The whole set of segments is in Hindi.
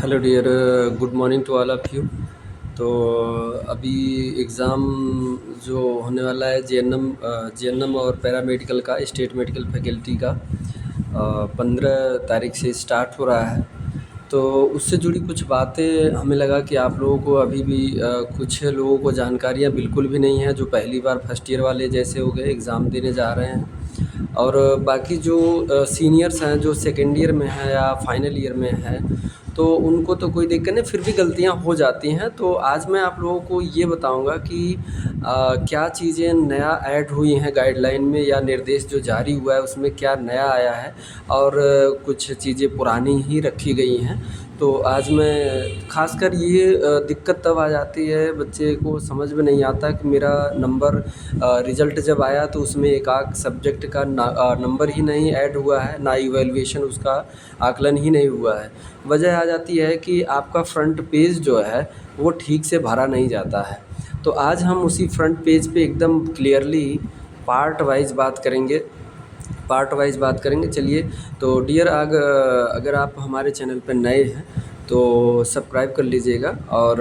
Hello dear, good morning to all of you. तो अभी एग्ज़ाम जो होने वाला है जेएनएम और पैरामेडिकल का, स्टेट मेडिकल फैकल्टी का 15 तारीख से स्टार्ट हो रहा है। तो उससे जुड़ी कुछ बातें हमें लगा कि आप लोगों को अभी भी कुछ लोगों को जानकारियाँ बिल्कुल भी नहीं है, जो पहली बार फर्स्ट ईयर वाले जैसे हो गए एग्ज़ाम देने जा रहे हैं। और बाकी जो सीनियर्स हैं जो सेकेंड ईयर में हैं या फाइनल ईयर में हैं, तो उनको तो कोई दिक्कत नहीं, फिर भी गलतियाँ हो जाती हैं। तो आज मैं आप लोगों को ये बताऊंगा कि क्या चीज़ें नया ऐड हुई हैं गाइडलाइन में, या निर्देश जो जारी हुआ है उसमें क्या नया आया है, और कुछ चीज़ें पुरानी ही रखी गई हैं। तो आज मैं ख़ासकर ये दिक्कत तब आ जाती है, बच्चे को समझ में नहीं आता कि मेरा नंबर रिज़ल्ट जब आया तो उसमें एक आध सब्जेक्ट का नंबर ही नहीं ऐड हुआ है, ना इवैल्यूएशन उसका आकलन ही नहीं हुआ है। वजह आ जाती है कि आपका फ्रंट पेज जो है वो ठीक से भरा नहीं जाता है। तो आज हम उसी फ्रंट पेज पे एकदम क्लियरली पार्ट वाइज़ बात करेंगे। चलिए, तो डियर, अगर आप हमारे चैनल पर नए हैं तो सब्सक्राइब कर लीजिएगा, और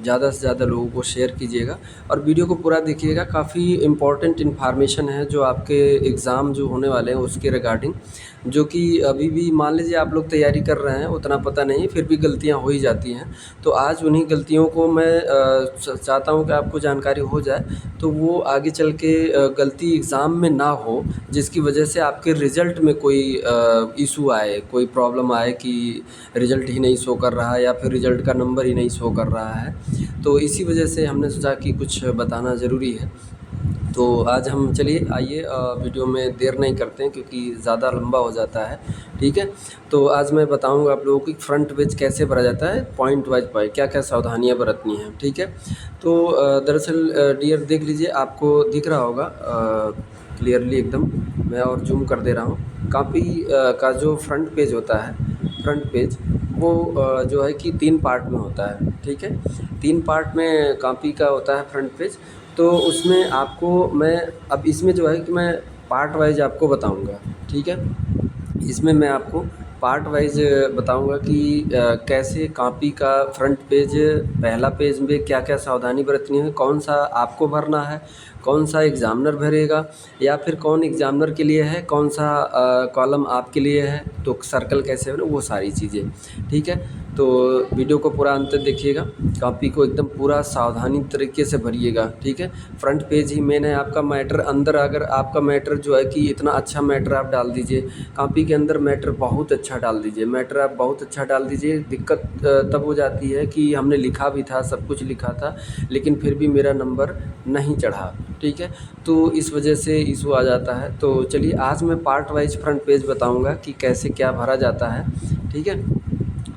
ज़्यादा से ज़्यादा लोगों को शेयर कीजिएगा, और वीडियो को पूरा देखिएगा। काफ़ी इम्पॉर्टेंट इन्फॉर्मेशन है जो आपके एग्ज़ाम जो होने वाले हैं उसके रिगार्डिंग, जो कि अभी भी मान लीजिए आप लोग तैयारी कर रहे हैं, उतना पता नहीं, फिर भी गलतियां हो ही जाती हैं। तो आज उन्हीं गलतियों को मैं चाहता हूं कि आपको जानकारी हो जाए, तो वो आगे चल के गलती एग्ज़ाम में ना हो, जिसकी वजह से आपके रिज़ल्ट में कोई इशू आए, कोई प्रॉब्लम आए कि रिज़ल्ट ही नहीं शो कर रहा है, या फिर रिज़ल्ट का नंबर ही नहीं शो कर रहा है। तो इसी वजह से हमने सोचा कि कुछ बताना ज़रूरी है। तो आज हम, चलिए आइए, वीडियो में देर नहीं करते हैं क्योंकि ज़्यादा लंबा हो जाता है। ठीक है, तो आज मैं बताऊंगा आप लोगों को फ्रंट पेज कैसे भरा जाता है, पॉइंट वाइज पॉइंट क्या क्या सावधानियां बरतनी हैं। ठीक है, तो दरअसल डियर देख लीजिए, आपको दिख रहा होगा क्लियरली एकदम। मैं और जूम कर दे रहा हूँ। कापी का जो फ्रंट पेज होता है, फ्रंट पेज वो जो है कि 3 पार्ट में होता है। ठीक है, 3 पार्ट में कापी का होता है फ्रंट पेज। तो उसमें आपको मैं, अब इसमें जो है कि मैं पार्ट वाइज आपको बताऊंगा। ठीक है, इसमें मैं आपको पार्ट वाइज बताऊंगा कि कैसे कॉपी का फ्रंट पेज, पहला पेज में क्या क्या सावधानी बरतनी है, कौन सा आपको भरना है, कौन सा एग्ज़ामिनर भरेगा, या फिर कौन एग्ज़ामिनर के लिए है, कौन सा कॉलम आपके लिए है, तो सर्कल कैसे है, वो सारी चीज़ें। ठीक है, तो वीडियो को पूरा अंत तक देखिएगा, कॉपी को एकदम पूरा सावधानी तरीके से भरिएगा। ठीक है, फ्रंट पेज ही मेन है आपका। मैटर अंदर, अगर आपका मैटर जो है कि इतना अच्छा मैटर आप डाल दीजिए, कॉपी के अंदर मैटर बहुत अच्छा डाल दीजिए, मैटर आप बहुत अच्छा डाल दीजिए। दिक्कत तब हो जाती है कि हमने लिखा भी था, सब कुछ लिखा था, लेकिन फिर भी मेरा नंबर नहीं चढ़ा। ठीक है, तो इस वजह से इशू आ जाता है। तो चलिए, आज मैं पार्ट वाइज फ्रंट पेज बताऊंगा कि कैसे क्या भरा जाता है। ठीक है,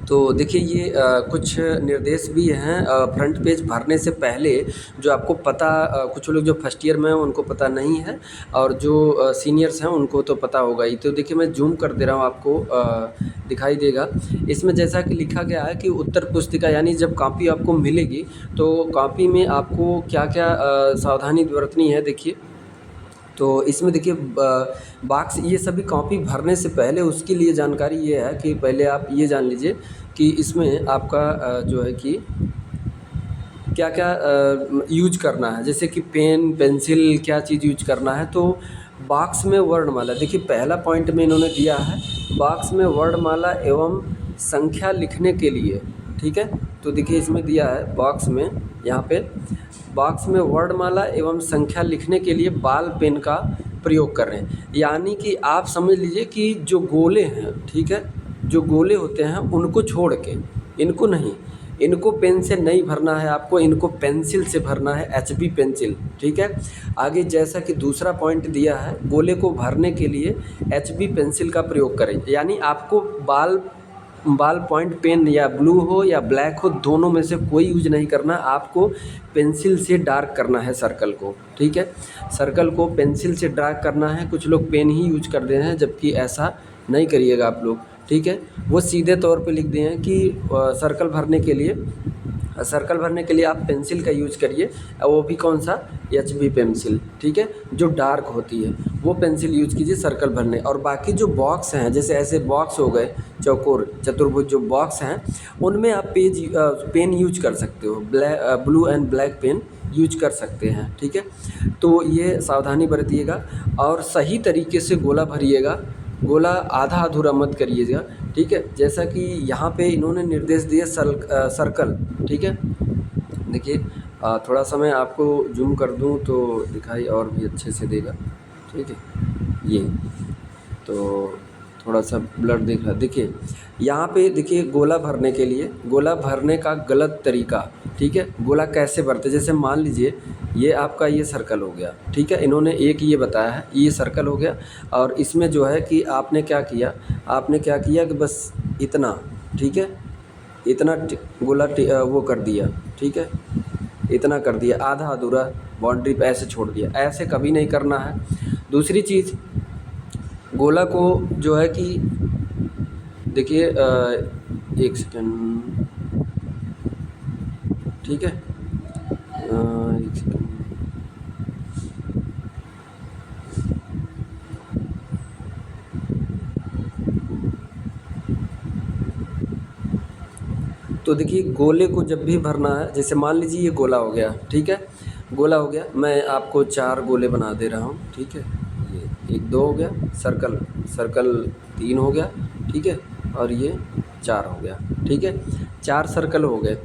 तो देखिए, ये कुछ निर्देश भी हैं फ्रंट पेज भरने से पहले, जो आपको पता, कुछ लोग जो फर्स्ट ईयर में हैं उनको पता नहीं है, और जो सीनियर्स हैं उनको तो पता होगा ही। तो देखिए, मैं जूम कर दे रहा हूँ, आपको दिखाई देगा। इसमें जैसा कि लिखा गया है कि उत्तर पुस्तिका, यानी जब कॉपी आपको मिलेगी तो कॉपी में आपको क्या क्या सावधानी बरतनी है, देखिए। तो इसमें देखिए, बॉक्स, ये सभी कॉपी भरने से पहले उसके लिए जानकारी ये है कि पहले आप ये जान लीजिए कि इसमें आपका जो है कि क्या क्या यूज करना है, जैसे कि पेन, पेंसिल, क्या चीज़ यूज करना है। तो बॉक्स में वर्णमाला, देखिए पहला पॉइंट में इन्होंने दिया है, बॉक्स में वर्णमाला एवं संख्या लिखने के लिए। ठीक है, तो देखिए इसमें दिया है बॉक्स में, यहाँ पे बॉक्स में वर्णमाला एवं संख्या लिखने के लिए बाल पेन का प्रयोग कर रहे हैं। यानी कि आप समझ लीजिए कि जो गोले हैं, ठीक है, जो गोले होते हैं उनको छोड़ के, इनको नहीं, इनको पेन से नहीं भरना है आपको, इनको पेंसिल से भरना है, एचबी पेंसिल। ठीक है, आगे जैसा कि दूसरा पॉइंट दिया है, गोले को भरने के लिए एचबी पेंसिल का प्रयोग करें। यानी आपको बाल पॉइंट पेन, या ब्लू हो या ब्लैक हो, दोनों में से कोई यूज नहीं करना, आपको पेंसिल से डार्क करना है सर्कल को। ठीक है, सर्कल को पेंसिल से डार्क करना है। कुछ लोग पेन ही यूज कर रहे हैं, जबकि ऐसा नहीं करिएगा आप लोग। ठीक है, वो सीधे तौर पे लिख दिए हैं कि सर्कल भरने के लिए सर्कल भरने के लिए आप पेंसिल का यूज करिए, वो भी कौन सा, HB पेंसिल, ठीक है, जो डार्क होती है वो पेंसिल यूज कीजिए सर्कल भरने। और बाकी जो बॉक्स हैं, जैसे ऐसे बॉक्स हो गए चौकोर चतुर्भुज जो बॉक्स हैं, उनमें आप पेन यूज कर सकते हो, blue and black pen use कर सकते हैं, ठीक है। तो ये सावधानी बरतिएगा और सही तरीके से गोला भरिएगा, गोला आधा अधूरा मत करिएगा, ठीक है। जैसा कि यहाँ पे इन्होंने निर्देश दिए सर्कल, ठीक है। देखिए थोड़ा सा मैं आपको जूम कर दूँ तो दिखाई और भी अच्छे से देगा, ठीक है। ये तो थोड़ा सा ब्लर दिख रहा, देखिए यहाँ पे देखिए गोला भरने के लिए, गोला भरने का गलत तरीका, ठीक है। गोला कैसे भरते, जैसे मान लीजिए ये आपका ये सर्कल हो गया, ठीक है, इन्होंने एक ये बताया है, ये सर्कल हो गया। और इसमें जो है कि आपने क्या किया, कि बस इतना, ठीक है, इतना गोला वो कर दिया, ठीक है, इतना कर दिया, आधा अधूरा बाउंड्री पे ऐसे छोड़ दिया, ऐसे कभी नहीं करना है। दूसरी चीज़, गोला को जो है कि देखिए एक सेकंड, ठीक है, एक सेकंड, तो देखिए गोले को जब भी भरना है, जैसे मान लीजिए ये गोला हो गया, ठीक है, गोला हो गया, मैं आपको 4 गोले बना दे रहा हूँ, ठीक है। ये 1 2 हो गया, सर्कल सर्कल 3 हो गया, ठीक है, और ये 4 हो गया, ठीक है, 4 सर्कल हो गए।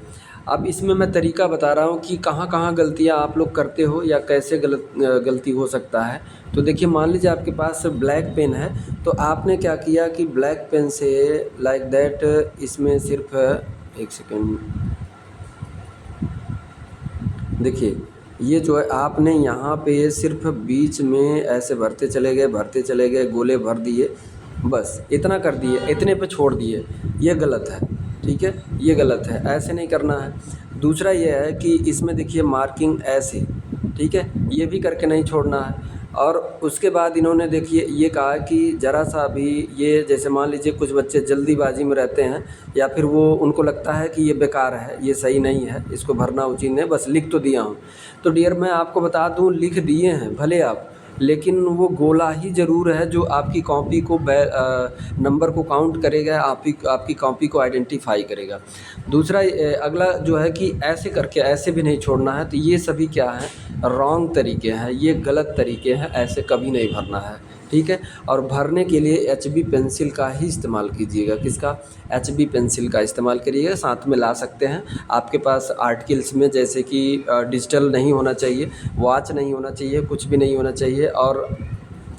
अब इसमें मैं तरीका बता रहा हूँ कि कहाँ-कहाँ गलतियाँ आप लोग करते हो या कैसे गलती हो सकता है। तो देखिए मान लीजिए आपके पास ब्लैक पेन है, तो आपने क्या किया कि ब्लैक पेन से लाइक दैट इसमें सिर्फ एक सेकेंड, देखिए ये जो है आपने यहाँ पे सिर्फ बीच में ऐसे भरते चले गए, गोले भर दिए, बस इतना कर दिए, इतने पे छोड़ दिए, ये गलत है, ठीक है, ये गलत है, ऐसे नहीं करना है। दूसरा ये है कि इसमें देखिए मार्किंग ऐसे, ठीक है, ये भी करके नहीं छोड़ना है। और उसके बाद इन्होंने देखिए ये कहा कि ज़रा सा भी ये, जैसे मान लीजिए कुछ बच्चे जल्दीबाजी में रहते हैं या फिर वो उनको लगता है कि ये बेकार है, ये सही नहीं है, इसको भरना उचित नहीं, बस लिख तो दिया हूँ। तो डियर मैं आपको बता दूँ, लिख दिए हैं भले आप, लेकिन वो गोला ही ज़रूर है जो आपकी कॉपी को नंबर को काउंट करेगा, आपकी कॉपी को आइडेंटिफाई करेगा। दूसरा अगला जो है कि ऐसे करके ऐसे भी नहीं छोड़ना है, तो ये सभी क्या है, रॉन्ग तरीके हैं, ये गलत तरीके हैं, ऐसे कभी नहीं भरना है, ठीक है। और भरने के लिए HB पेंसिल का ही इस्तेमाल कीजिएगा, किसका, HB पेंसिल का इस्तेमाल करिएगा। साथ में ला सकते हैं आपके पास आर्टिकल्स में, जैसे कि डिजिटल नहीं होना चाहिए, वॉच नहीं होना चाहिए, कुछ भी नहीं होना चाहिए, और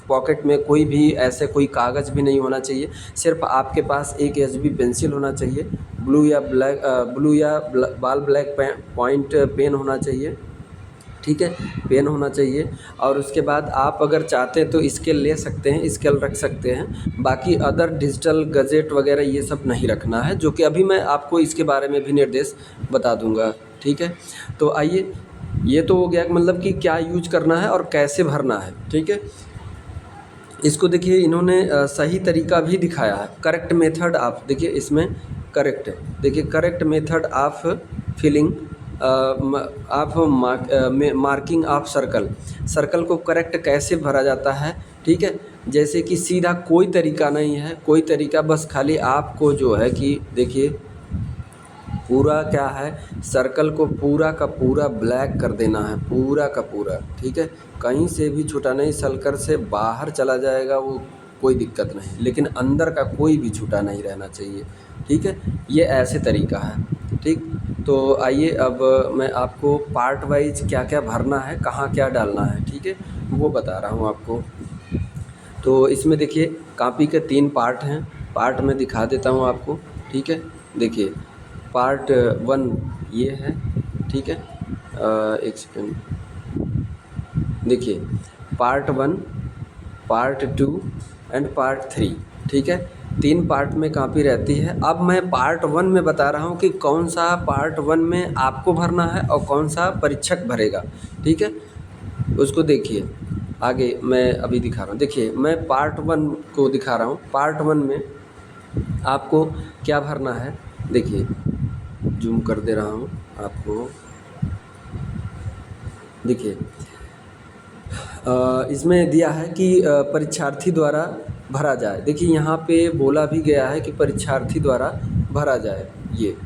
पॉकेट में कोई भी ऐसे कोई कागज़ भी नहीं होना चाहिए। सिर्फ आपके पास एक HB पेंसिल होना चाहिए, ब्लू या बाल ब्लैक पॉइंट पेन होना चाहिए, ठीक है, पेन होना चाहिए। और उसके बाद आप अगर चाहते हैं तो स्केल ले सकते हैं, स्केल रख सकते हैं। बाकी अदर डिजिटल गजेट वगैरह ये सब नहीं रखना है, जो कि अभी मैं आपको इसके बारे में भी निर्देश बता दूंगा, ठीक है। तो आइए, ये तो हो गया मतलब कि क्या यूज करना है और कैसे भरना है, ठीक है। इसको देखिए इन्होंने सही तरीका भी दिखाया है, करेक्ट मेथड आप देखिए इसमें, करेक्ट देखिए, करेक्ट मेथड ऑफ फिलिंग आप मार्किंग ऑफ सर्कल को करेक्ट कैसे भरा जाता है, ठीक है। जैसे कि सीधा कोई तरीका नहीं है, कोई तरीका, बस खाली आपको जो है कि देखिए पूरा क्या है, सर्कल को पूरा का पूरा ब्लैक कर देना है, पूरा का पूरा, ठीक है, कहीं से भी छूटा नहीं, सर्कल से बाहर चला जाएगा वो कोई दिक्कत नहीं, लेकिन अंदर का कोई भी छूटा नहीं रहना चाहिए, ठीक है। ये ऐसे तरीका है, ठीक। तो आइए अब मैं आपको पार्ट वाइज क्या क्या भरना है, कहाँ क्या डालना है, ठीक है, वो बता रहा हूँ आपको। तो इसमें देखिए कॉपी के 3 पार्ट हैं, पार्ट में दिखा देता हूँ आपको, ठीक है। देखिए पार्ट 1 ये है, ठीक है, एक सेकंड, देखिए पार्ट 1, पार्ट 2 एंड पार्ट 3, ठीक है, 3 पार्ट में कॉपी रहती है। अब मैं पार्ट 1 में बता रहा हूँ कि कौन सा पार्ट 1 में आपको भरना है और कौन सा परीक्षक भरेगा, ठीक है। उसको देखिए, आगे मैं अभी दिखा रहा हूँ। देखिए मैं पार्ट 1 को दिखा रहा हूँ। पार्ट 1 में आपको क्या भरना है, देखिए जूम कर दे रहा हूँ आपको, देखिए इसमें दिया है कि परीक्षार्थी द्वारा भरा जाए। देखिए यहाँ पे बोला भी गया है कि परीक्षार्थी द्वारा भरा जाए ये।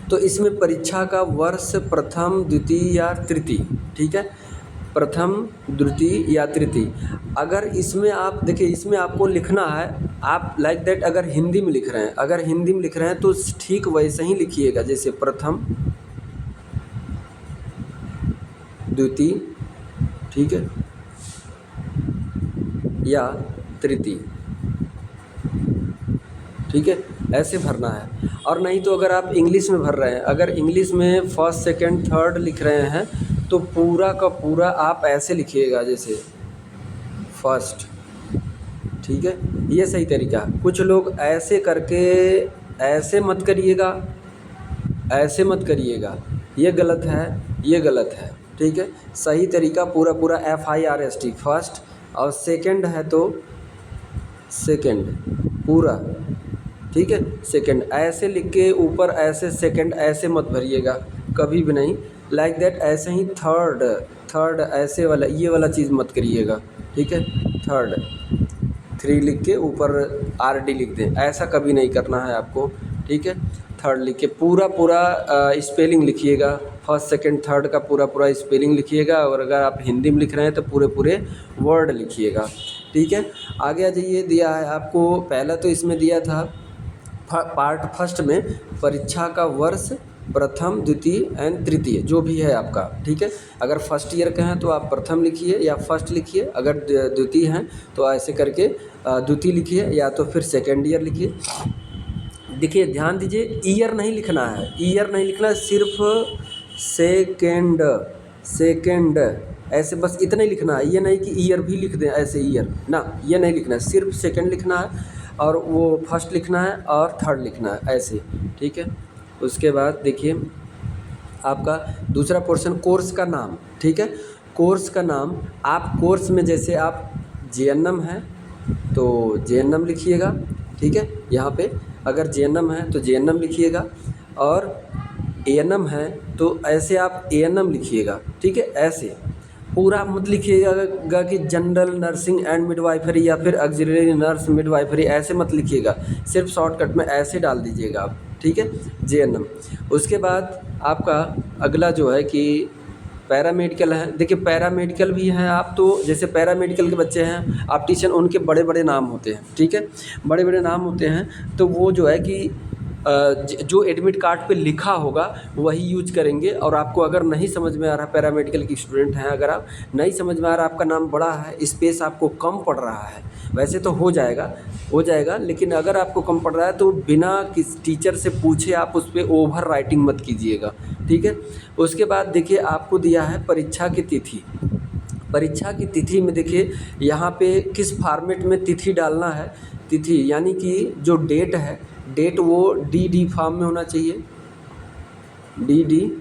तो इसमें परीक्षा का वर्ष प्रथम, द्वितीय या तृतीय, ठीक है, प्रथम, द्वितीय या तृतीय। अगर इसमें आप देखिए, इसमें आपको लिखना है, आप लाइक दैट अगर हिंदी में लिख रहे हैं, अगर हिंदी में लिख रहे हैं तो ठीक वैसे ही लिखिएगा, जैसे प्रथम, द्वितीय, ठीक है, या तृतीय, ठीक है, ऐसे भरना है। और नहीं तो अगर आप इंग्लिश में भर रहे हैं, अगर इंग्लिश में फर्स्ट, सेकंड, थर्ड लिख रहे हैं तो पूरा का पूरा आप ऐसे लिखिएगा, जैसे फर्स्ट, ठीक है, ये सही तरीका है। कुछ लोग ऐसे करके, ऐसे मत करिएगा, ऐसे मत करिएगा, ये गलत है, ये गलत है, ठीक है। सही तरीका पूरा पूरा FIRST फर्स्ट, और सेकंड है तो सेकंड पूरा, ठीक है, सेकंड ऐसे लिख के ऊपर ऐसे, सेकंड ऐसे मत भरिएगा कभी भी नहीं, लाइक दैट। ऐसे ही थर्ड, थर्ड ऐसे वाला, ये वाला चीज़ मत करिएगा, ठीक है। थर्ड 3 लिख के ऊपर RD लिख दें, ऐसा कभी नहीं करना है आपको, ठीक है। थर्ड लिख के पूरा पूरा स्पेलिंग लिखिएगा, फर्स्ट, सेकंड, थर्ड का पूरा पूरा स्पेलिंग लिखिएगा। और अगर आप हिंदी में लिख रहे हैं तो पूरे पूरे वर्ड लिखिएगा, ठीक है। आगे आ जाइए, दिया है आपको, पहला तो इसमें दिया था पार्ट फर्स्ट में परीक्षा का वर्ष प्रथम, द्वितीय एंड तृतीय, जो भी है आपका, ठीक है। अगर फर्स्ट ईयर के हैं तो आप प्रथम लिखिए या फर्स्ट लिखिए, अगर द्वितीय हैं तो ऐसे करके द्वितीय लिखिए, या तो फिर सेकेंड ईयर लिखिए। देखिए ध्यान दीजिए, ईयर नहीं लिखना है, ईयर नहीं लिखना है, सिर्फ सेकेंड, सेकेंड ऐसे बस इतना ही लिखना है। ये नहीं कि ईयर भी लिख दें ऐसे, ईयर ना, ये नहीं लिखना है, सिर्फ सेकेंड लिखना है, और वो फर्स्ट लिखना है और थर्ड लिखना है ऐसे, ठीक है। उसके बाद देखिए आपका दूसरा पोर्शन कोर्स का नाम, ठीक है। कोर्स का नाम आप कोर्स में, जैसे आप JNM है तो JNM लिखिएगा, ठीक है। यहाँ पे अगर JNM है तो JNM लिखिएगा, और ANM है तो ऐसे आप ANM लिखिएगा, ठीक है। ऐसे पूरा मत लिखिएगा कि जनरल नर्सिंग एंड मिडवाइफरी या फिर ऑक्सिलरी नर्स मिडवाइफरी, ऐसे मत लिखिएगा, सिर्फ शॉर्टकट में ऐसे डाल दीजिएगा आप, ठीक है, JNM। उसके बाद आपका अगला जो है कि पैरामेडिकल है। देखिए पैरामेडिकल भी हैं आप, तो जैसे पैरामेडिकल के बच्चे हैं ऑप्टिशियन, उनके बड़े बड़े नाम होते हैं, ठीक है, बड़े बड़े नाम होते हैं, तो वो जो है कि जो एडमिट कार्ड पे लिखा होगा वही यूज करेंगे। और आपको अगर नहीं समझ में आ रहा, पैरामेडिकल की स्टूडेंट हैं, अगर आप नहीं समझ में आ रहा, आपका नाम बड़ा है, स्पेस आपको कम पड़ रहा है, वैसे तो हो जाएगा, हो जाएगा, लेकिन अगर आपको कम पड़ रहा है तो बिना किस टीचर से पूछे आप उस पर ओवर राइटिंग मत कीजिएगा, ठीक है। उसके बाद देखिए आपको दिया है परीक्षा की तिथि। परीक्षा की तिथि में देखिए यहाँ पे किस फॉर्मेट में तिथि डालना है। तिथि यानी कि जो डेट है, डेट वो DD फॉर्म में होना चाहिए, DD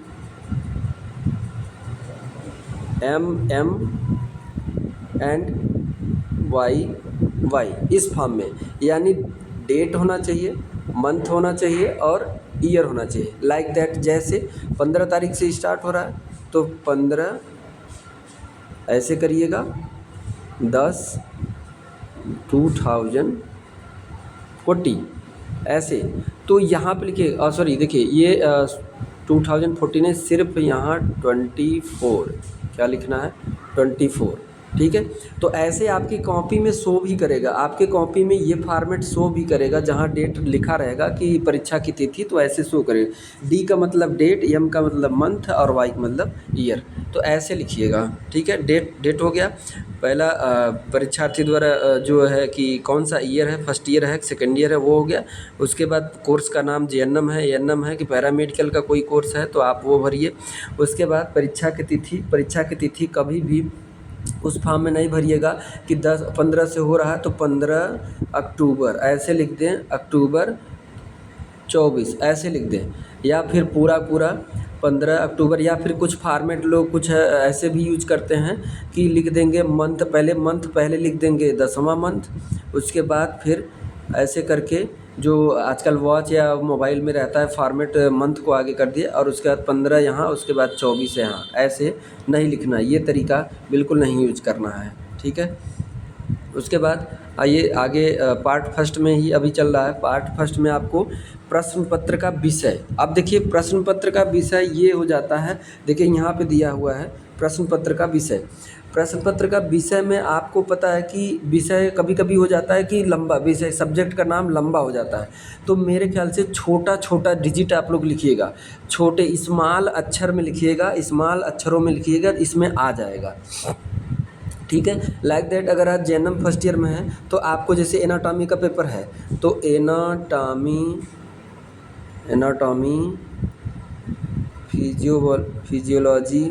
MM एंड YY इस फॉर्म में, यानी डेट होना चाहिए, मंथ होना चाहिए और ईयर होना चाहिए, लाइक दैट। जैसे 15 तारीख से स्टार्ट हो रहा है तो 15 ऐसे करिएगा, 10 2040 ऐसे। तो यहाँ पे लिखिए, सॉरी देखिए ये 2014 है, सिर्फ यहाँ 24 क्या लिखना है, 24, ठीक है। तो ऐसे आपकी कॉपी में शो भी करेगा, आपके कॉपी में ये फॉर्मेट शो भी करेगा, जहाँ डेट लिखा रहेगा कि परीक्षा की तिथि, तो ऐसे शो करेगा। D का मतलब डेट, M का मतलब मंथ और Y का मतलब ईयर, तो ऐसे लिखिएगा, ठीक है। डेट हो गया पहला, परीक्षार्थी द्वारा जो है कि कौन सा ईयर है, फर्स्ट ईयर है, सेकेंड ईयर है, वो हो गया। उसके बाद कोर्स का नाम JNM है, ANM है कि पैरामेडिकल का कोई कोर्स है तो आप वो भरिए। उसके बाद परीक्षा की तिथि, परीक्षा की तिथि कभी भी उस फॉर्म में नहीं भरिएगा कि 15 से हो रहा है तो 15 अक्टूबर ऐसे लिख दें, अक्टूबर 24 ऐसे लिख दें, या फिर पूरा पूरा 15 अक्टूबर, या फिर कुछ फॉर्मेट लोग कुछ ऐसे भी यूज करते हैं कि लिख देंगे मंथ पहले लिख देंगे 10वां मंथ, उसके बाद फिर ऐसे करके जो आजकल वॉच या मोबाइल में रहता है फॉर्मेट, मंथ को आगे कर दिया और उसके बाद 15 यहाँ, उसके बाद 24 यहाँ, ऐसे नहीं लिखना, ये तरीका बिल्कुल नहीं यूज करना है, ठीक है। उसके बाद आइए आगे, पार्ट फर्स्ट में ही अभी चल रहा है। पार्ट फर्स्ट में आपको प्रश्न पत्र का विषय, अब देखिए प्रश्न पत्र का विषय ये हो जाता है, देखिए यहाँ पे दिया हुआ है प्रश्न पत्र का विषय। प्रश्न पत्र का विषय में आपको पता है कि विषय कभी कभी हो जाता है कि लंबा विषय, सब्जेक्ट का नाम लंबा हो जाता है, तो मेरे ख्याल से छोटा छोटा डिजिट आप लोग लिखिएगा, छोटे स्मॉल अक्षर में लिखिएगा, स्मॉल अक्षरों में लिखिएगा, इसमें आ जाएगा, ठीक है। लाइक दैट अगर आप जेएनएम फर्स्ट ईयर में हैं तो आपको जैसे एनाटॉमी का पेपर है, तो एनाटॉमी फिजियोलॉजी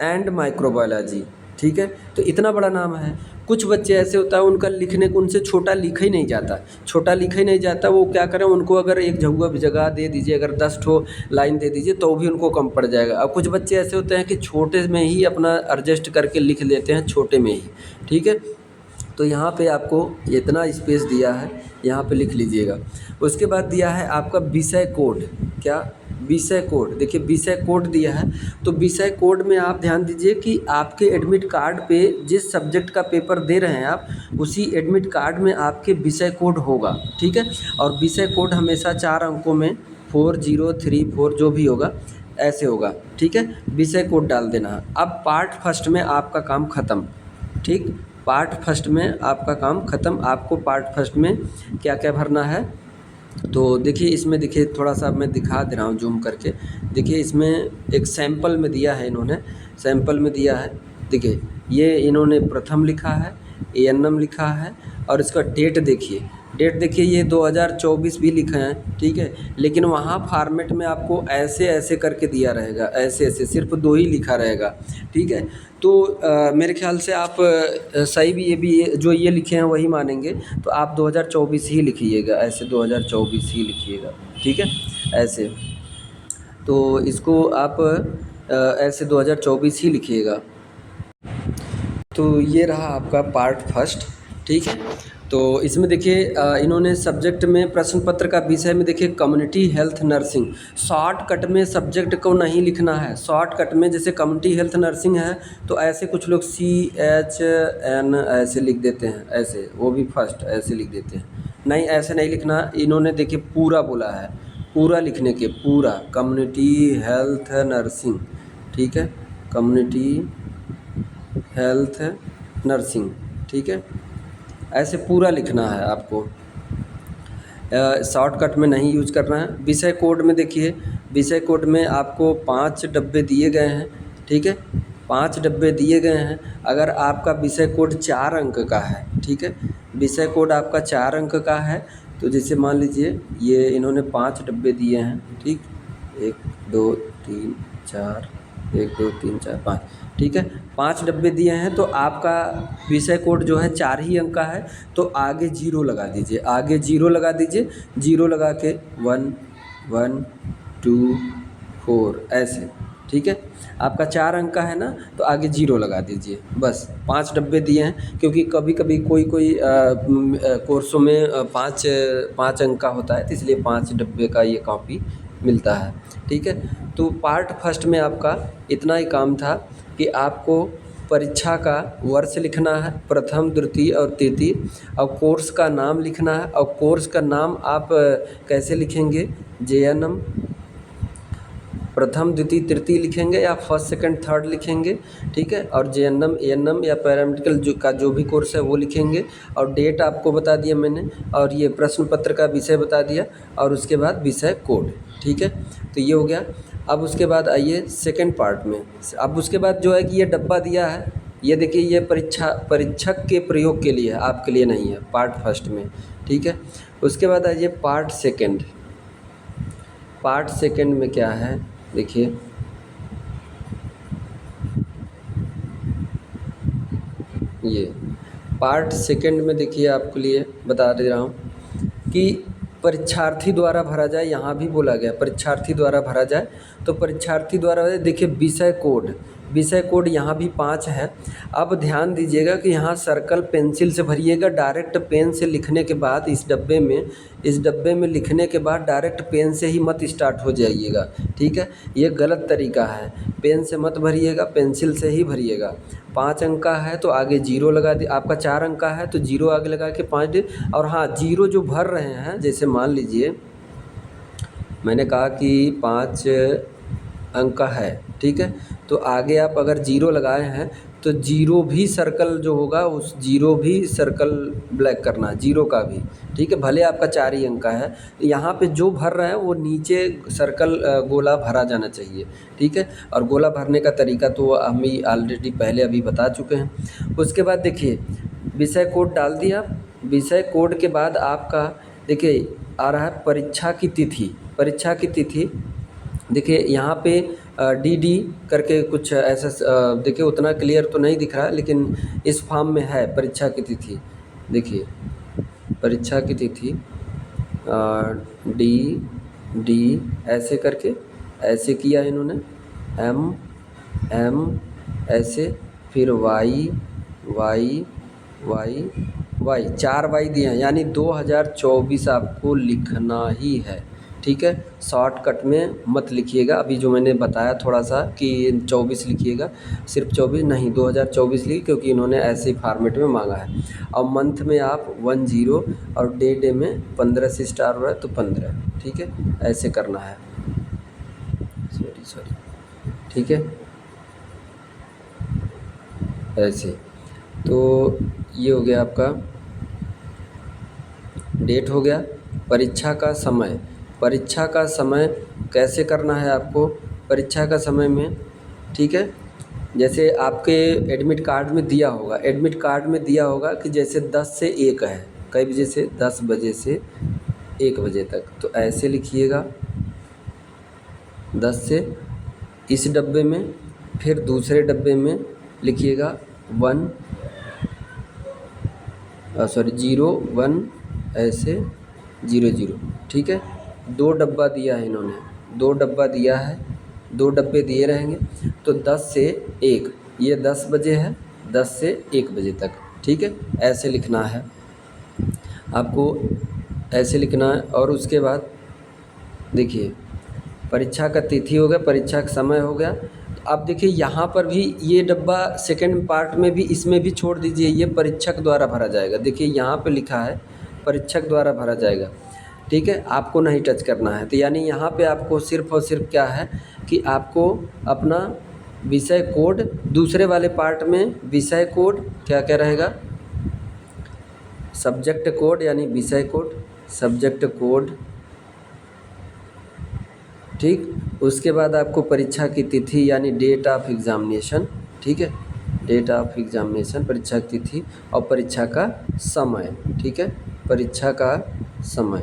एंड माइक्रोबायोलॉजी, ठीक है। तो इतना बड़ा नाम है। कुछ बच्चे ऐसे होता है उनका लिखने को, उनसे छोटा लिखा ही नहीं जाता, छोटा लिखा ही नहीं जाता, वो क्या करें, उनको अगर एक जगह दे दीजिए, अगर 10 ठो लाइन दे दीजिए तो भी उनको कम पड़ जाएगा। और कुछ बच्चे ऐसे होते हैं कि छोटे में ही अपना एडजस्ट करके लिख लेते हैं, छोटे में ही, ठीक है। तो यहाँ पे आपको इतना स्पेस दिया है, यहाँ पे लिख लीजिएगा। उसके बाद दिया है आपका विषय कोड, क्या विषय कोड, देखिए विषय कोड दिया है। तो विषय कोड में आप ध्यान दीजिए कि आपके एडमिट कार्ड पे जिस सब्जेक्ट का पेपर दे रहे हैं आप, उसी एडमिट कार्ड में आपके विषय कोड होगा, ठीक है। और विषय कोड हमेशा 4 अंकों में 4034 जो भी होगा ऐसे होगा, ठीक है। विषय कोड डाल देना है। अब पार्ट फर्स्ट में आपका काम ख़त्म, ठीक। पार्ट फर्स्ट में आपका काम ख़त्म। आपको पार्ट फर्स्ट में क्या क्या भरना है, तो देखिए इसमें, देखिए थोड़ा सा मैं दिखा दे रहा हूँ जूम करके। देखिए इसमें एक सैंपल में दिया है, इन्होंने सैंपल में दिया है, देखिए ये इन्होंने प्रथम लिखा है, एएनएम लिखा है, और इसका डेट देखिए, डेट देखिए ये 2024 भी लिखा है, ठीक है। लेकिन वहाँ फॉर्मेट में आपको ऐसे ऐसे करके दिया रहेगा, ऐसे ऐसे सिर्फ 2 ही लिखा रहेगा, ठीक है। तो मेरे ख्याल से आप सही भी, ये जो ये लिखे हैं वही मानेंगे, तो आप 2024 ही लिखिएगा, ऐसे 2024 ही लिखिएगा, ठीक है, ऐसे। तो इसको आप ऐसे 2024 ही लिखिएगा। तो ये रहा आपका पार्ट फर्स्ट, ठीक है। तो इसमें देखिए इन्होंने सब्जेक्ट में प्रश्न पत्र का विषय में देखिए कम्युनिटी हेल्थ नर्सिंग, शॉर्टकट में सब्जेक्ट को नहीं लिखना है, शॉर्टकट में जैसे कम्युनिटी हेल्थ नर्सिंग है तो ऐसे कुछ लोग CHN ऐसे लिख देते हैं, ऐसे, वो भी फर्स्ट ऐसे लिख देते हैं, नहीं ऐसे नहीं लिखना। इन्होंने देखिए पूरा बोला है, पूरा लिखने के, पूरा कम्युनिटी हेल्थ नर्सिंग, ठीक है, कम्युनिटी हेल्थ नर्सिंग, ठीक है, ऐसे पूरा लिखना है आपको, शॉर्टकट में नहीं यूज करना है। विषय कोड में देखिए, विषय कोड में आपको 5 डब्बे दिए गए हैं, ठीक है, 5 डब्बे दिए गए हैं। अगर आपका विषय कोड 4 अंक का है, ठीक है, विषय कोड आपका 4 अंक का है, तो जैसे मान लीजिए ये इन्होंने 5 डब्बे दिए हैं, ठीक, 1 2 3 4, 1 2 3 4 5, ठीक है, 5 डब्बे दिए हैं। तो आपका विषय कोड जो है 4 ही अंक का है, तो आगे 0 लगा दीजिए, आगे 0 लगा दीजिए, 0 लगा के 1 1 2 4 ऐसे, ठीक है। आपका 4 अंक का है ना, तो आगे 0 लगा दीजिए, बस। 5 डब्बे दिए हैं, क्योंकि कभी कभी कोई कोर्सों में 5 अंक का होता है, तो इसलिए 5 डब्बे का ये कॉपी मिलता है, ठीक है। तो पार्ट फर्स्ट में आपका इतना ही काम था कि आपको परीक्षा का वर्ष लिखना है, प्रथम द्वितीय और तृतीय, और कोर्स का नाम लिखना है। और कोर्स का नाम आप कैसे लिखेंगे, जेएनएम प्रथम द्वितीय तृतीय लिखेंगे या फर्स्ट सेकंड थर्ड लिखेंगे, ठीक है। और जेएनएम एएनएम या पैरामेडिकल जो भी कोर्स है वो लिखेंगे, और डेट आपको बता दिया मैंने, और ये प्रश्न पत्र का विषय बता दिया, और उसके बाद विषय कोड, ठीक है। तो ये हो गया। अब उसके बाद आइए सेकंड पार्ट में। अब उसके बाद जो है कि ये डब्बा दिया है, ये देखिए, ये परीक्षक के प्रयोग के लिए है, आपके लिए नहीं है, पार्ट फर्स्ट में, ठीक है। उसके बाद आइए पार्ट सेकंड। पार्ट सेकंड में क्या है, देखिए ये पार्ट सेकंड में देखिए आपके लिए बता दे रहा हूँ कि परीक्षार्थी द्वारा भरा जाए, यहाँ भी बोला गया परीक्षार्थी द्वारा भरा जाए। तो परीक्षार्थी द्वारा देखिए विषय कोड, विषय कोड यहाँ भी 5 है। अब ध्यान दीजिएगा कि यहाँ सर्कल पेंसिल से भरिएगा, डायरेक्ट पेन से लिखने के बाद इस डब्बे में लिखने के बाद डायरेक्ट पेन से ही मत स्टार्ट हो जाइएगा, ठीक है। ये गलत तरीका है, पेन से मत भरिएगा, पेंसिल से ही भरिएगा। 5 अंक का है तो आगे 0 लगा दी, आपका 4 अंक का है तो 0 आगे लगा के 5 दे। और हाँ, 0 जो भर रहे हैं, जैसे मान लीजिए मैंने कहा कि 5 अंक का है, ठीक है, तो आगे आप अगर 0 लगाए हैं तो 0 भी सर्कल जो होगा उस 0 भी सर्कल ब्लैक करना, 0 का भी, ठीक है। भले आपका 4 ही अंक का है, यहाँ पे जो भर रहे हैं वो नीचे सर्कल गोला भरा जाना चाहिए, ठीक है। और गोला भरने का तरीका तो हम ही ऑलरेडी पहले अभी बता चुके हैं। उसके बाद देखिए विषय कोड डाल दिया। विषय कोड के बाद आपका देखिए आ रहा है परीक्षा की तिथि। परीक्षा की तिथि देखिए यहाँ पे डी करके कुछ ऐसा देखिए, उतना क्लियर तो नहीं दिख रहा है लेकिन इस फॉर्म में है परीक्षा की तिथि। देखिए परीक्षा की तिथि डी ऐसे करके ऐसे किया इन्होंने, एम ऐसे, फिर वाई 4 वाई दिए हैं, यानी 2024 आपको लिखना ही है, ठीक है। शॉर्टकट में मत लिखिएगा, अभी जो मैंने बताया थोड़ा सा कि 24 लिखिएगा, सिर्फ 24 नहीं 2024 लिखिए, क्योंकि इन्होंने ऐसे ही फॉर्मेट में मांगा है। और मंथ में आप 10 और डे में 15 से स्टार्ट हो रहा है तो 15, ठीक है, ऐसे करना है। सॉरी, ठीक है, ऐसे। तो ये हो गया आपका डेट हो गया। परीक्षा का समय, परीक्षा का समय कैसे करना है आपको परीक्षा का समय में, ठीक है। जैसे आपके एडमिट कार्ड में दिया होगा, कि जैसे 10 से 1 है, कई बजे से 10 बजे से 1 बजे तक, तो ऐसे लिखिएगा 10 से, इस डब्बे में, फिर दूसरे डब्बे में लिखिएगा 0 1 ऐसे 0 ठीक है। 2 डब्बा दिया है इन्होंने, 2 डब्बा दिया है, 2 डब्बे दिए रहेंगे, तो 10 से 1, ये 10 बजे है, 10 से 1 बजे तक, ठीक है, ऐसे लिखना है आपको, ऐसे लिखना है। और उसके बाद देखिए परीक्षा का तिथि हो गया, परीक्षा का समय हो गया। अब देखिए यहाँ पर भी ये डब्बा सेकंड पार्ट में भी, इसमें भी छोड़ दीजिए, ये परीक्षक द्वारा भरा जाएगा। देखिए यहाँ पे लिखा है परीक्षक द्वारा भरा जाएगा, ठीक है, आपको नहीं टच करना है। तो यानी यहाँ पे आपको सिर्फ़ और सिर्फ क्या है कि आपको अपना विषय कोड, दूसरे वाले पार्ट में विषय कोड क्या क्या रहेगा, सब्जेक्ट कोड यानी विषय कोड, सब्जेक्ट कोड, ठीक। उसके बाद आपको परीक्षा की तिथि यानी डेट ऑफ एग्ज़ामिनेशन, ठीक है, डेट ऑफ एग्ज़ामिनेशन, परीक्षा की तिथि और परीक्षा का समय, ठीक है, परीक्षा का समय।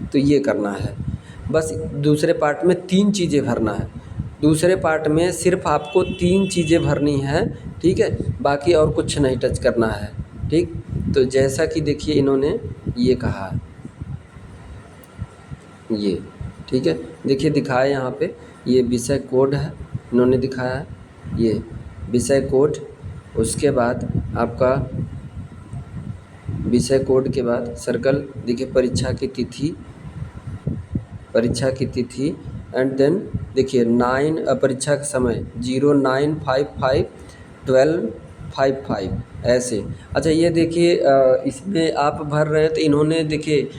तो ये करना है बस। दूसरे पार्ट में 3 चीज़ें भरना है, दूसरे पार्ट में सिर्फ आपको 3 चीज़ें भरनी है, ठीक है, बाकी और कुछ नहीं टच करना है, ठीक। तो जैसा कि देखिए इन्होंने ये कहा है, ये ठीक है, देखिए दिखाया यहाँ पे, ये विषय कोड है, इन्होंने दिखाया है ये विषय कोड। उसके बाद आपका विषय कोड के बाद सर्कल, देखिए परीक्षा की तिथि, परीक्षा की तिथि, एंड देन देखिए 9 परीक्षा का समय 0955 1255 ऐसे। अच्छा ये देखिए इसमें आप भर रहे हैं तो इन्होंने देखिए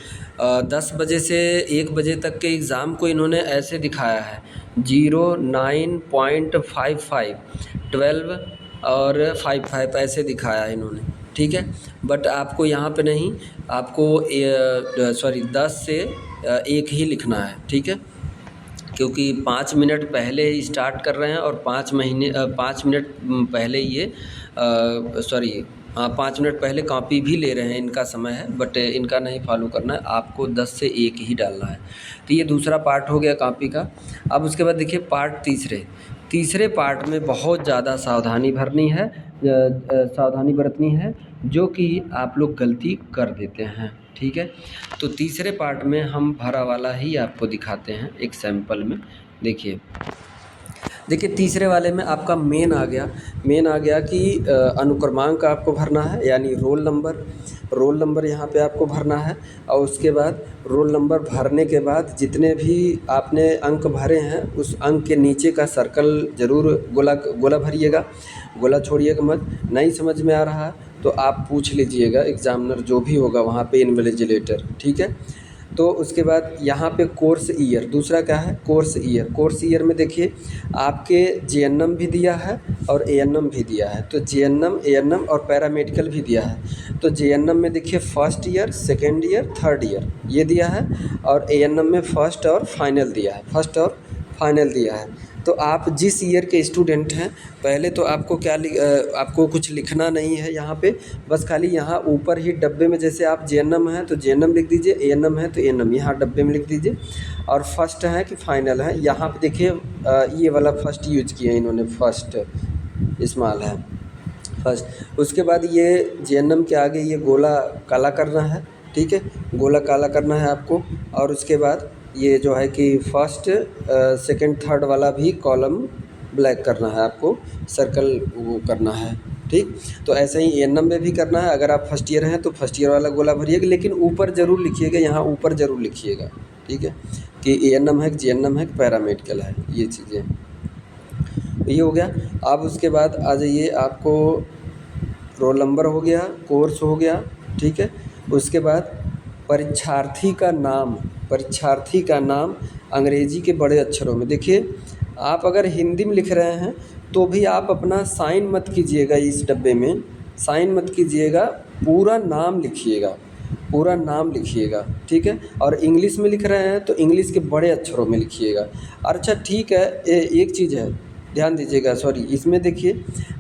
10 बजे से 1 बजे तक के एग्ज़ाम को इन्होंने ऐसे दिखाया है 09.55 12 और 55 ऐसे दिखाया है इन्होंने, ठीक है। बट आपको यहाँ पे नहीं, आपको 10 से 1 ही लिखना है, ठीक है, क्योंकि 5 मिनट पहले ही स्टार्ट कर रहे हैं और 5 मिनट पहले ये 5 मिनट पहले कॉपी भी ले रहे हैं, इनका समय है, बट इनका नहीं फॉलो करना है, आपको 10 से 1 ही डालना है। तो ये दूसरा पार्ट हो गया कॉपी का। अब उसके बाद देखिए पार्ट तीसरे पार्ट में बहुत ज़्यादा सावधानी बरतनी है, जो कि आप लोग गलती कर देते हैं, ठीक है। तो तीसरे पार्ट में हम भरा वाला ही आपको दिखाते हैं एक सैंपल में। देखिए देखिए तीसरे वाले में आपका मेन आ गया कि अनुक्रमांक आपको भरना है, यानी रोल नंबर यहाँ पे आपको भरना है। और उसके बाद रोल नंबर भरने के बाद जितने भी आपने अंक भरे हैं उस अंक के नीचे का सर्कल ज़रूर गोला गोला भरिएगा, गोला छोड़िएगा मत। नहीं समझ में आ रहा है तो आप पूछ लीजिएगा एग्ज़ामिनर जो भी होगा वहाँ पे, इन्विजिलेटर, ठीक है। तो उसके बाद यहाँ पे कोर्स ईयर, दूसरा क्या है कोर्स ईयर में देखिए आपके जेएनएम भी दिया है और एएनएम भी दिया है। तो जेएनएम, एएनएम और पैरामेडिकल भी दिया है। तो जेएनएम में देखिए first year, second year, third year ये दिया है, और एएनएम में फर्स्ट और फाइनल दिया है। तो आप जिस ईयर के स्टूडेंट हैं, पहले तो आपको आपको कुछ लिखना नहीं है यहाँ पे, बस खाली यहाँ ऊपर ही डब्बे में, जैसे आप जेएनएम हैं तो जेएनएम लिख दीजिए, एएनएम है तो एएनएम यहाँ डब्बे में लिख दीजिए, और फर्स्ट है कि फाइनल है यहाँ पे देखिए ये वाला फर्स्ट यूज किया इन्होंने, फर्स्ट इस्तेमाल है फर्स्ट। उसके बाद ये जेएनएम के आगे ये गोला काला करना है, ठीक है, गोला काला करना है आपको। और उसके बाद ये जो है कि फर्स्ट सेकंड थर्ड वाला भी कॉलम ब्लैक करना है आपको, सर्कल वो करना है, ठीक। तो ऐसे ही एएनएम में भी करना है। अगर आप फर्स्ट ईयर हैं तो फर्स्ट ईयर वाला गोला भरिएगा, लेकिन ऊपर ज़रूर लिखिएगा, यहाँ ऊपर ज़रूर लिखिएगा, ठीक है, कि एएनएम है, जेएनएम है, पैरामेडिकल है, ये चीज़ें। ये हो गया। अब उसके बाद आ जाइए, आपको रोल नंबर हो गया, कोर्स हो गया, ठीक है। उसके बाद परीक्षार्थी का नाम अंग्रेजी के बड़े अक्षरों में। देखिए आप अगर हिंदी में लिख रहे हैं तो भी आप अपना साइन मत कीजिएगा, इस डब्बे में साइन मत कीजिएगा, पूरा नाम लिखिएगा, ठीक है। और इंग्लिश में लिख रहे हैं तो इंग्लिश के बड़े अक्षरों में लिखिएगा। अच्छा ठीक है, एक चीज़ है ध्यान दीजिएगा, सॉरी, इसमें देखिए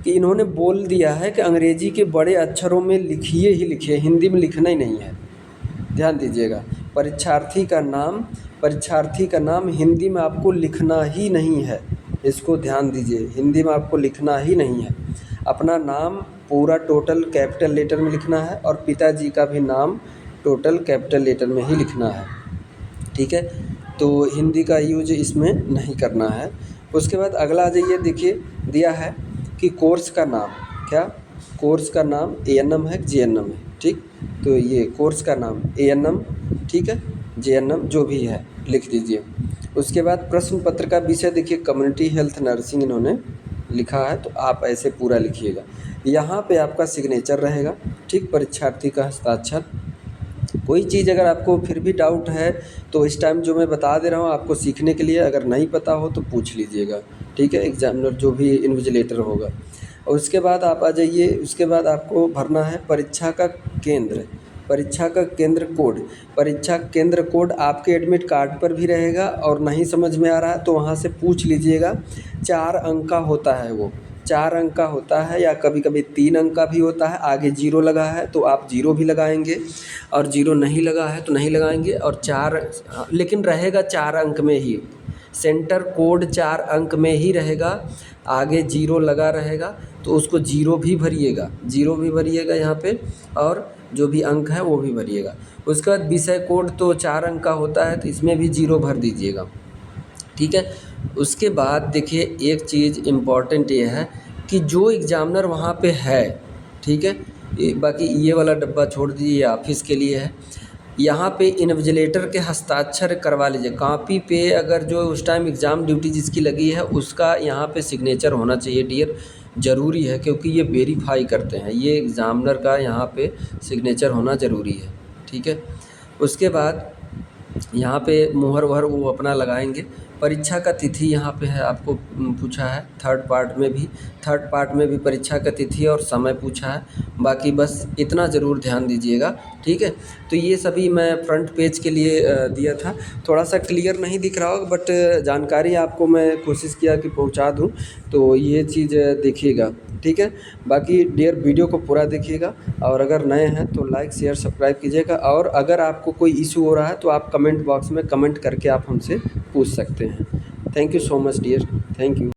कि इन्होंने बोल दिया है कि अंग्रेजी के बड़े अक्षरों में लिखिए, हिंदी में लिखना ही नहीं है, ध्यान दीजिएगा। परीक्षार्थी का नाम हिंदी में आपको लिखना ही नहीं है, इसको ध्यान दीजिए, हिंदी में आपको लिखना ही नहीं है। अपना नाम पूरा टोटल कैपिटल लेटर में लिखना है, और पिताजी का भी नाम टोटल कैपिटल लेटर में ही लिखना है, ठीक है। तो हिंदी का यूज इसमें नहीं करना है। उसके बाद अगला आ जाइए, देखिए दिया है कि कोर्स का नाम एएनएम है, जेएनएम है, ठीक। तो ये कोर्स का नाम एएनएम, ठीक है, जेएनएम जो भी है लिख दीजिए। उसके बाद प्रश्न पत्र का विषय देखिए कम्युनिटी हेल्थ नर्सिंग इन्होंने लिखा है, तो आप ऐसे पूरा लिखिएगा। यहाँ पे आपका सिग्नेचर रहेगा, ठीक, परीक्षार्थी का हस्ताक्षर। कोई चीज़ अगर आपको फिर भी डाउट है तो इस टाइम जो मैं बता दे रहा हूँ आपको सीखने के लिए, अगर नहीं पता हो तो पूछ लीजिएगा, ठीक है, एग्जामिनर जो भी इन्विजिलेटर होगा। और उसके बाद आप आ जाइए, उसके बाद आपको भरना है परीक्षा का केंद्र कोड आपके एडमिट कार्ड पर भी रहेगा, और नहीं समझ में आ रहा है तो वहाँ से पूछ लीजिएगा। 4 अंक का होता है वो, 4 अंक का होता है, या कभी कभी 3 अंक का भी होता है। आगे 0 लगा है तो आप 0 भी लगाएंगे, और 0 नहीं लगा है तो नहीं लगाएंगे। और 4 लेकिन रहेगा 4 अंक में ही, सेंटर कोड 4 अंक में ही रहेगा। आगे 0 लगा रहेगा तो उसको 0 भी भरिएगा यहाँ पे, और जो भी अंक है वो भी भरिएगा। उसके बाद विषय कोड तो 4 अंक का होता है तो इसमें भी 0 भर दीजिएगा, ठीक है। उसके बाद देखिए एक चीज़ इम्पॉर्टेंट ये है कि जो एग्ज़ामिनर वहाँ पे है, ठीक है, बाकी ये वाला डब्बा छोड़ दीजिए, ये ऑफिस के लिए है। यहाँ पे इन्विजिलेटर के हस्ताक्षर करवा लीजिए कॉपी पे, अगर जो उस टाइम एग्ज़ाम ड्यूटी जिसकी लगी है उसका यहाँ पे सिग्नेचर होना चाहिए डियर, ज़रूरी है, क्योंकि ये वेरीफाई करते हैं, ये एग्ज़ामिनर का यहाँ पे सिग्नेचर होना ज़रूरी है, ठीक है। उसके बाद यहाँ पे मुहर वुहर वो अपना लगाएंगे। परीक्षा का तिथि यहाँ पे है, आपको पूछा है थर्ड पार्ट में भी परीक्षा का तिथि और समय पूछा है। बाकी बस इतना ज़रूर ध्यान दीजिएगा, ठीक है। तो ये सभी मैं फ्रंट पेज के लिए दिया था, थोड़ा सा क्लियर नहीं दिख रहा होगा, बट जानकारी आपको मैं कोशिश किया कि पहुँचा दूँ, तो ये चीज़ देखिएगा, ठीक है। बाकी डियर वीडियो को पूरा देखिएगा, और अगर नए हैं तो लाइक शेयर सब्सक्राइब कीजिएगा। और अगर आपको कोई इशू हो रहा है तो आप कमेंट बॉक्स में कमेंट करके आप हमसे पूछ सकते हैं। Thank you so much dear, thank you.